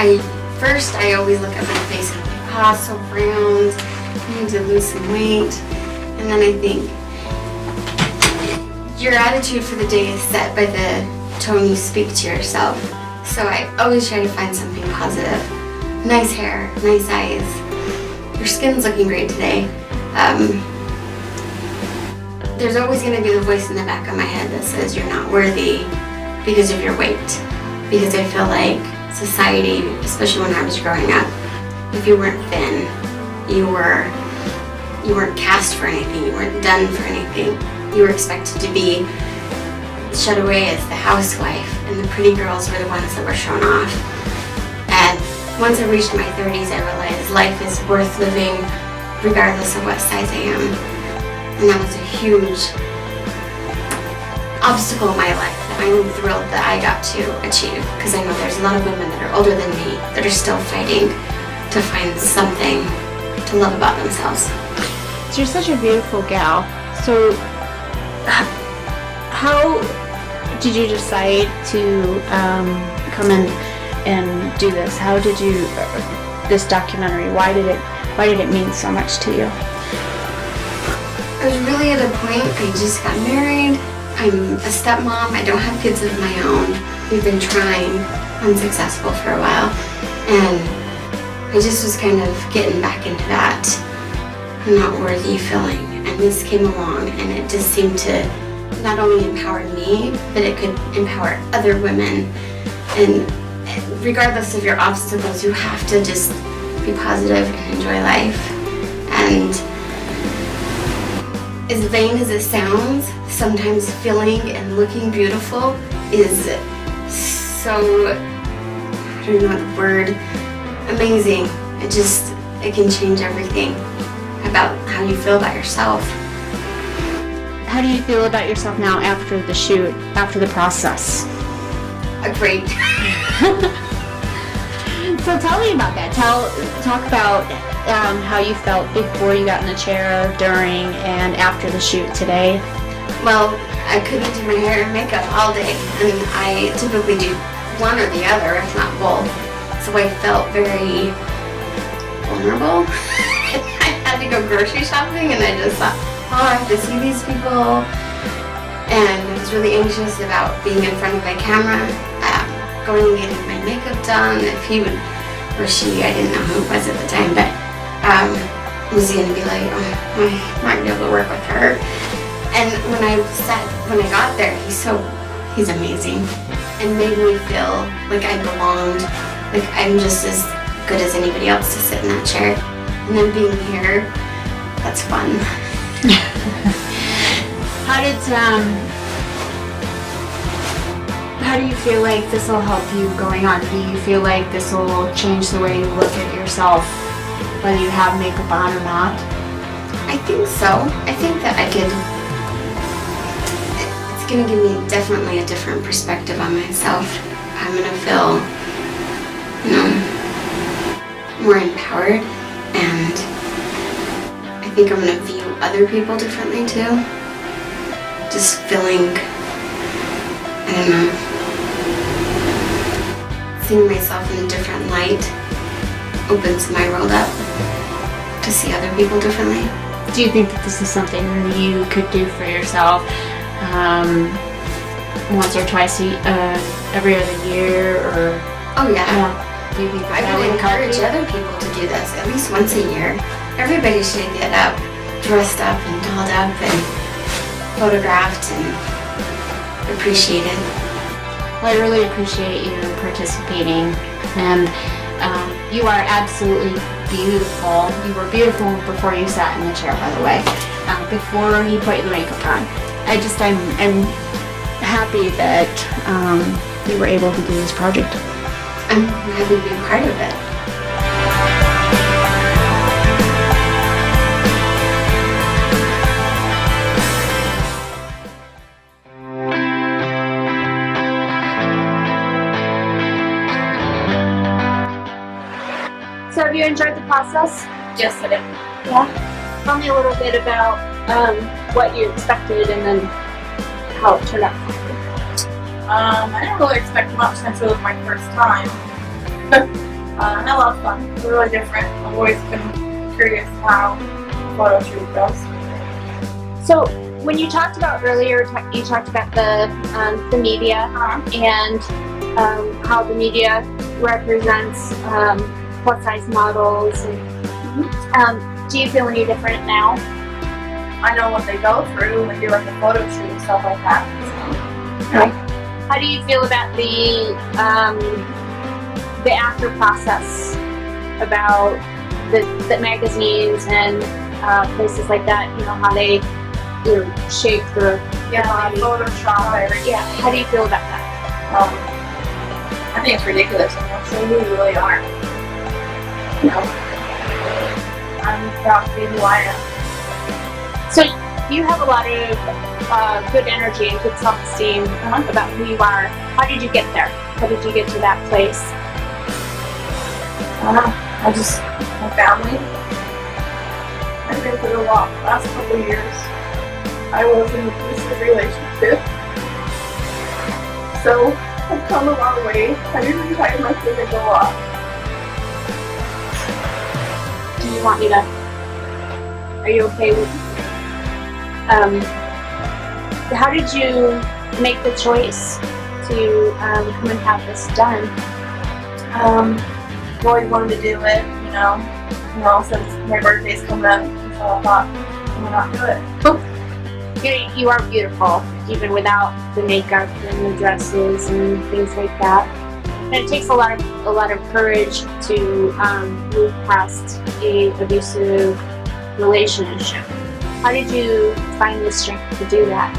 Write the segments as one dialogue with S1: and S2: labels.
S1: I always look at my face and I'm like, so round, I need to lose some weight. And then I think, your attitude for the day is set by the tone you speak to yourself. So I always try to find something positive. Nice hair, nice eyes, your skin's looking great today. There's always going to be the voice in the back of my head that says you're not worthy because of your weight. Because I feel like society, especially when I was growing up, if you weren't thin, you weren't cast for anything, you weren't done for anything. You were expected to be shut away as the housewife, and the pretty girls were the ones that were shown off. And once I reached my 30s, I realized life is worth living regardless of what size I am. And that was a huge obstacle in my life that I'm thrilled that I got to achieve, because I know there's a lot of women that are older than me that are still fighting to find something to love about themselves.
S2: So you're such a beautiful gal. So how did you decide to come in and do this? How did you this documentary? Why did it mean so much to you?
S1: I was really at a point, I just got married, I'm a stepmom, I don't have kids of my own. We've been trying, unsuccessful for a while, and I just was kind of getting back into that I'm not worthy feeling. And this came along and it just seemed to not only empower me, but it could empower other women. And regardless of your obstacles, you have to just be positive and enjoy life. And as vain as it sounds, sometimes feeling and looking beautiful is so, I don't know the word, amazing. It can change everything about how you feel about yourself.
S2: How do you feel about yourself now after the shoot, after the process?
S1: Great.
S2: So tell me about that. Talk about how you felt before you got in the chair, during, and after the shoot today.
S1: Well, I couldn't do my hair and makeup all day, and I typically do one or the other, if not both. So I felt very vulnerable. I had to go grocery shopping, and I just thought, I have to see these people. And I was really anxious about being in front of my camera, going and getting my makeup done. If he would, or she, I didn't know who it was at the time, but was he gonna be like, I'm not gonna be able to work with her. And when I got there, he's amazing, and made me feel like I belonged, like I'm just as good as anybody else to sit in that chair. And then being here, that's fun.
S2: How do you feel like this will help you going on? Do you feel like this will change the way you look at yourself, whether you have makeup on or not?
S1: I think so. I think that it's gonna give me definitely a different perspective on myself. I'm gonna feel, more empowered, and I think I'm gonna view other people differently too. Just feeling, I don't know, seeing myself in a different light opens my world up to see other people differently.
S2: Do you think that this is something you could do for yourself once or twice every other year, or?
S1: Oh yeah.
S2: Yeah. Do you think
S1: I would encourage other people to do this at least once a year. Everybody should get up, dressed up and dolled up and photographed and appreciated.
S2: Well, I really appreciate you participating, and you are absolutely beautiful. You were beautiful before you sat in the chair, by the way, before you put the makeup on. I'm happy that you were able to do this project.
S1: I'm happy to be part of it.
S2: So have you enjoyed the process?
S3: Yes, I did.
S2: Yeah. Tell me a little bit about what you expected and then how it turned out for you.
S3: I didn't really expect much since it was my first time. And a lot of fun. It's really different. I've always been curious how a photo shoot goes.
S2: So when you talked about earlier, you talked about the media and how the media represents plus size models. And, do you feel any different now?
S3: I know what they go through when they do like a photo shoot and stuff like that. So.
S2: How do you feel about the after process, about the magazines and places like that? You know, how they shape the body.
S3: Photoshop everything.
S2: Yeah. How do you feel about that?
S3: I think it's ridiculous. I'm sure who you really are. You know, I'm proud to be who I am.
S2: So you have a lot of good energy and good self-esteem about who you are. How did you get there? How did you get to that place?
S3: I don't know. My family. I've been through a lot the last couple of years. I was in an abusive relationship. So I've come a long way. I usually try my feelings a lot.
S2: Do you want me to? Are you okay with? How did you make the choice to come and have this done?
S3: I've always wanted to do it, you know, since my birthday's coming up, so I thought, why not do it?
S2: You are beautiful, even without the makeup and the dresses and things like that. And it takes a lot of courage to move past a abusive relationship. How did you find the strength to do that?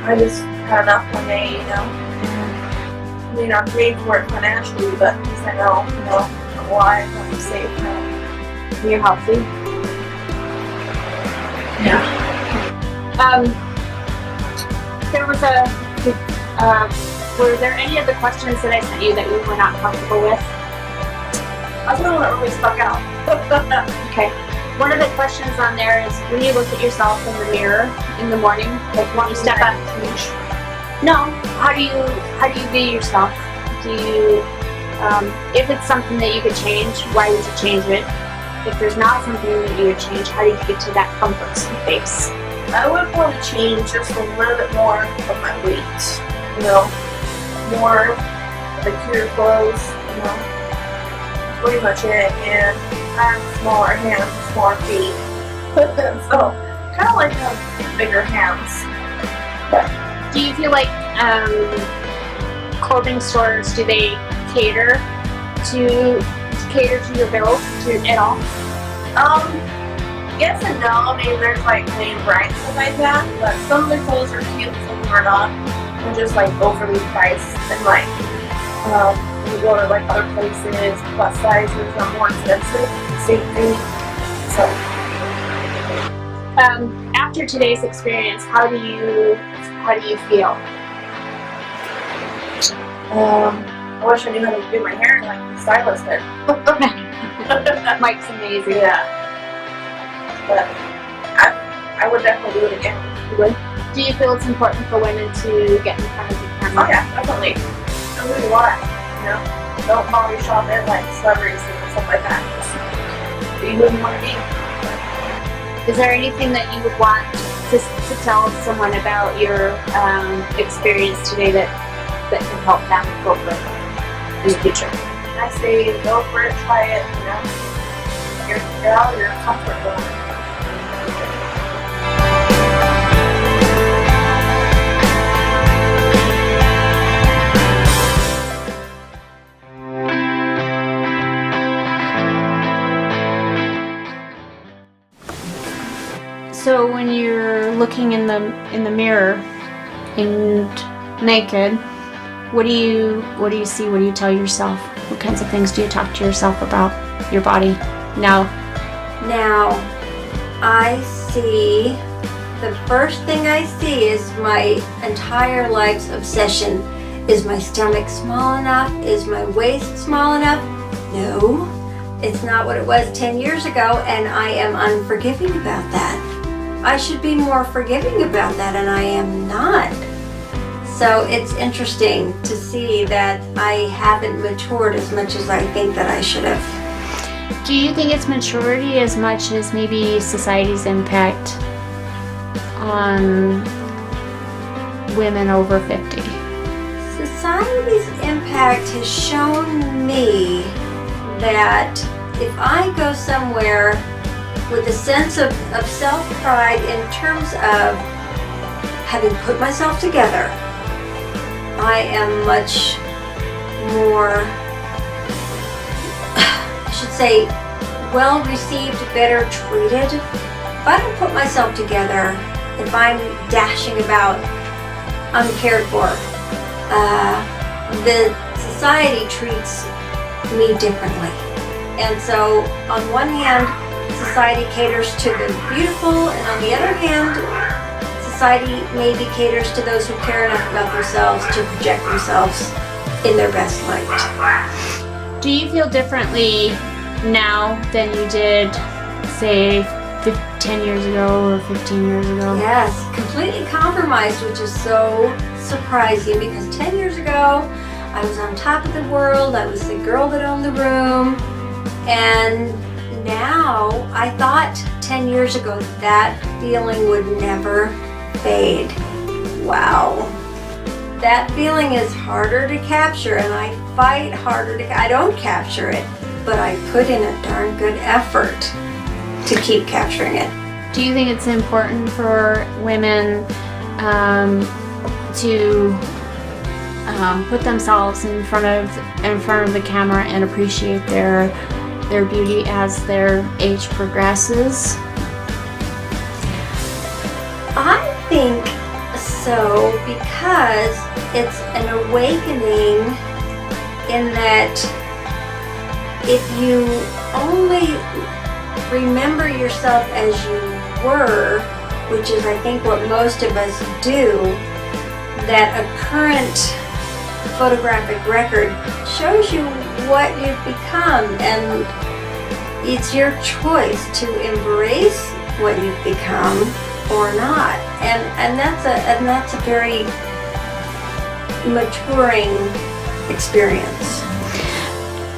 S3: I just had enough one day, you know. And, I mean, I'm paid for it financially, but at least I know, I'm alive, I'm safe now.
S2: You're healthy.
S3: Yeah.
S2: There was were there any of the questions that I sent you that you were not comfortable with?
S3: That's the one that really stuck out.
S2: Okay. One of the questions on there is when you look at yourself in the mirror in the morning, like when you step up. No. How do you view yourself? Do you, if it's something that you could change, why would you change it? If there's not something that you would change, how did you get to that comfort space?
S3: I would want to change just a little bit more of my weight, more of the cuter clothes, pretty much it, and I have smaller hands, smaller feet, so kind of like have bigger hands.
S2: Do you feel like clothing stores, do they cater to your build at all?
S3: Yes and no. I mean, there's like name brands and stuff like that, but some of the clothes are cute, some of them are not. They're just like overly priced, and like when you go to like other places, plus sizes are more expensive. Same thing. So
S2: after today's experience, how do you feel?
S3: I wish I knew how to do my hair like the stylist did.
S2: Mike's amazing.
S3: Yeah. But I would definitely do it again.
S2: You would? Do you feel it's important for women to get in front of the camera?
S3: Oh yeah, definitely. I really want, don't body shop in like celebrities and stuff like that. Just be who you want to be.
S2: Is there anything that you would want to tell someone about your experience today that can help them go for it in the future?
S3: I say go for it, try it, Get out of your comfort zone.
S2: So when you're looking in the mirror and naked, what do you see? What do you tell yourself? What kinds of things do you talk to yourself about your body now?
S4: Now, I see, the first thing I see is my entire life's obsession. Is my stomach small enough? Is my waist small enough? No, it's not what it was 10 years ago, and I am unforgiving about that. I should be more forgiving about that, and I am not. So it's interesting to see that I haven't matured as much as I think that I should have.
S2: Do you think it's maturity as much as maybe society's impact on women over 50?
S4: Society's impact has shown me that if I go somewhere with a sense of self-pride in terms of having put myself together, I am much more, I should say, well received, better treated. If I don't put myself together, if I'm dashing about uncared for, the society treats me differently. And so on one hand, society caters to the beautiful, and on the other hand, society maybe caters to those who care enough about themselves to project themselves in their best light.
S2: Do you feel differently now than you did, say, 10 years ago or 15 years ago?
S4: Yes, completely compromised, which is so surprising because 10 years ago, I was on top of the world, I was the girl that owned the room, and now I thought 10 years ago that feeling would never fade. Wow. That feeling is harder to capture, and I fight harder I don't capture it, but I put in a darn good effort to keep capturing it.
S2: Do you think it's important for women to put themselves in front of the camera and appreciate their beauty as their age progresses?
S4: I think so, because it's an awakening in that if you only remember yourself as you were, which is I think what most of us do, that a current photographic record shows you what you've become, and it's your choice to embrace what you've become or not, and that's a very maturing experience.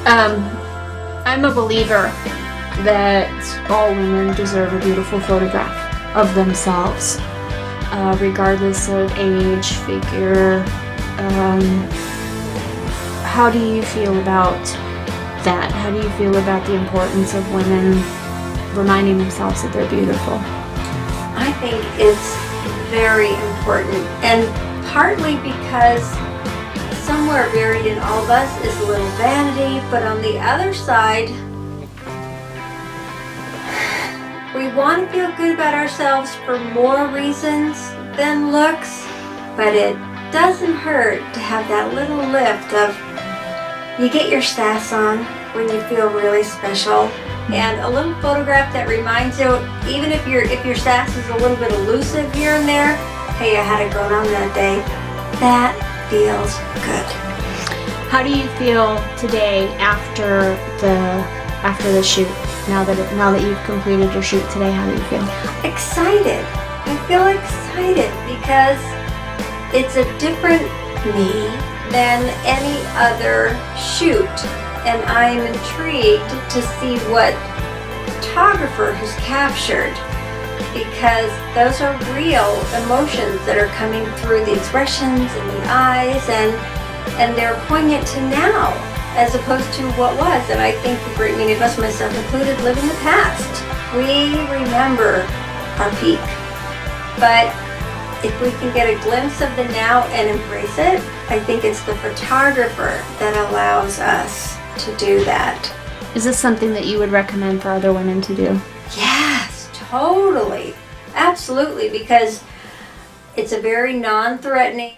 S2: I'm a believer that all women deserve a beautiful photograph of themselves, regardless of age, figure. How do you feel about that? How do you feel about the importance of women reminding themselves that they're beautiful?
S4: I think it's very important, and partly because somewhere buried in all of us is a little vanity, but on the other side, we want to feel good about ourselves for more reasons than looks, but it doesn't hurt to have that little lift of, you get your sass on when you feel really special, and a little photograph that reminds you, even if your sass is a little bit elusive here and there, hey, I had it going on that day, that feels good.
S2: How do you feel today after the shoot? Now that you've completed your shoot today, how do you feel?
S4: Excited. I feel excited because it's a different me than any other shoot, and I'm intrigued to see what photographer has captured, because those are real emotions that are coming through the expressions and the eyes, and they're poignant to now as opposed to what was. And I think the great many of us, myself included, live in the past. We remember our peak, but if we can get a glimpse of the now and embrace it, I think it's the photographer that allows us to do that.
S2: Is this something that you would recommend for other women to do?
S4: Yes, totally. Absolutely, because it's a very non-threatening